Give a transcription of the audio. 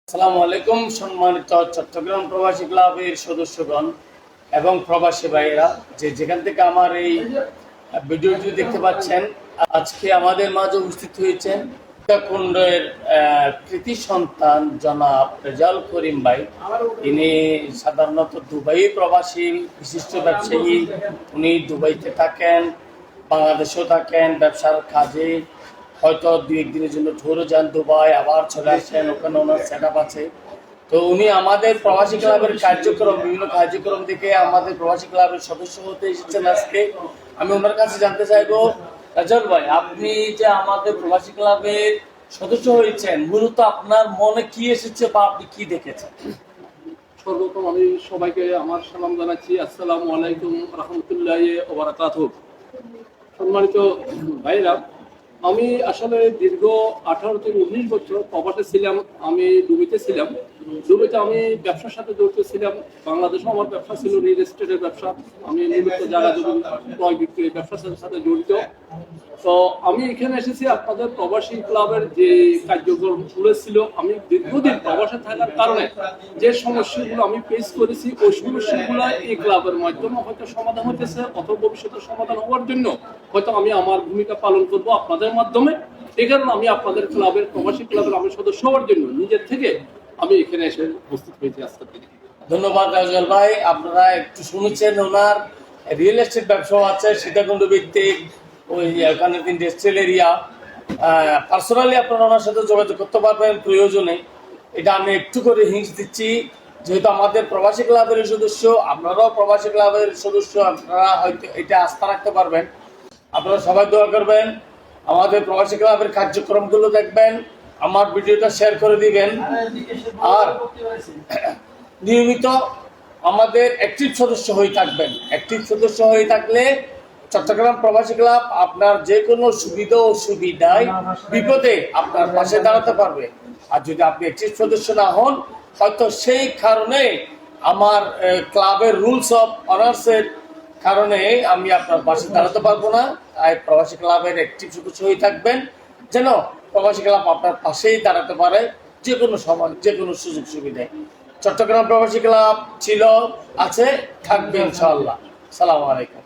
আসসালামু আলাইকুম। সম্মানিত চট্টগ্রাম প্রবাসী ক্লাবের সদস্যগণ এবং প্রবাসী ভাইয়েরা, যেখান থেকে আমার এই ভিডিওটি দেখতে পাচ্ছেন, আজকে আমাদের মাঝে উপস্থিত হয়েছেন কুণ্ডের কৃতি সন্তান জনাব রেজাউল করিম ভাই। ইনি সাধারণত দুবাই প্রবাসী বিশিষ্ট ব্যবসায়ী। উনি দুবাইতে থাকেন, বাংলাদেশেও থাকেন ব্যবসার কাজে। হয়তো দু একদিনের জন্য ট্যুরে যান দুবাই, আবার চলে আসেন, ওখানে ওনার সেট আপ আছে। তো উনি আমাদের প্রবাসী ক্লাবের বিভিন্ন কার্যক্রম থেকে আমাদের প্রবাসী ক্লাবের সদস্য হতে এসেছেন আজকে। আমি ওনার কাছে জানতে চাইবো, রাজাউল ভাই, আপনি যে আমাদের প্রবাসী ক্লাবের সদস্য হয়েছেন, মূলত আপনার মনে কি এসেছে বা আপনি কি দেখেছেন? সর্বপ্রথম আমি সবাইকে আমার সালাম জানাচ্ছি। আসসালামু আলাইকুম রহমতুল্লাহি ওয়া বারাকাতুহু। সম্মানিত ভাইরা, আমি আসলে দীর্ঘ 18 থেকে 19 বছর প্রবাসে ছিলাম। আমি দুবাইতে ছিলাম। দুবাইতে আমি ব্যবসার সাথে জড়িত ছিলাম। বাংলাদেশেও আমার ব্যবসা ছিল, রিয়েল এস্টেটের ব্যবসা। আমি নিয়মিত জায়গা জমি ক্রয় বিক্রয় ব্যবসার সাথে জড়িত। তো আমি এখানে এসেছি আপনাদের প্রবাসী ক্লাবের যে কার্যক্রমগুলো ছিল, আমি দীর্ঘদিন প্রবাসে থাকার কারণে যে সমস্যাগুলো আমি ফেস করেছি, ওই সমস্যাগুলো এই ক্লাবের মাধ্যমে হয়তো সমাধান হতেছে, অথবা ভবিষ্যতে সমাধান হওয়ার জন্য হয়তো আমি আমার ভূমিকা পালন করব আপনাদের মাধ্যমে। এই কারণে আমি আপনাদের ক্লাবের প্রবাসী ক্লাবের আমি সদস্য হওয়ার জন্য নিজের থেকে আমি এখানে এসে উপস্থিত হয়েছি আজকের দিনে। ধন্যবাদ রাজাউল ভাই। আপনারা একটু শুনেছেন, ওনার রিয়েল এস্টেট ব্যবসাও আছে, সীতাকুণ্ড ভিত্তিক। ওই ওখানে ইন্ডাস্ট্রিয়াল এরিয়া। পার্সোনালি আপনারা ওনার সাথে যোগাযোগ করতে পারবেন প্রয়োজনে। এটা আমি একটু করে হিন্টস দিচ্ছি, যেহেতু আমাদের প্রবাসী ক্লাবের সদস্য, আপনারাও প্রবাসী ক্লাবের সদস্য, আপনারা হয়তো এটা আস্থা রাখতে পারবেন। আপনারা সবাই দোয়া করবেন, আমাদের প্রবাসী ক্লাবের কার্যক্রমগুলো দেখবেন, আমার ভিডিওটা শেয়ার করে দিবেন। আর নিয়মিত আমাদের অ্যাক্টিভ সদস্য হয়ে থাকবেন। অ্যাক্টিভ সদস্য হয়ে থাকলে চট্টগ্রাম প্রবাসী ক্লাব আপনার যে কোনো সুবিধা ও সুবিধায় বিপদে আপনার পাশে দাঁড়াতে পারবে। আর যদি আপনি অ্যাক্টিভ সদস্য না হন, হয়তো সেই কারণে আমার ক্লাবের রুলস অফ অনার্সের কারণে আমি আপনার পাশে দাঁড়াতে পারবো না। তাই প্রবাসী ক্লাবের অ্যাক্টিভ সদস্য হয়ে থাকবেন, যেন প্রবাসী ক্লাব আপনার পাশেই দাঁড়াতে পারে যে কোনো সময়, যে কোনো সুযোগ সুবিধায়। চট্টগ্রাম প্রবাসী ক্লাব ছিল, আছে, থাকবে ইনশাআল্লাহ। সালামু আলাইকুম।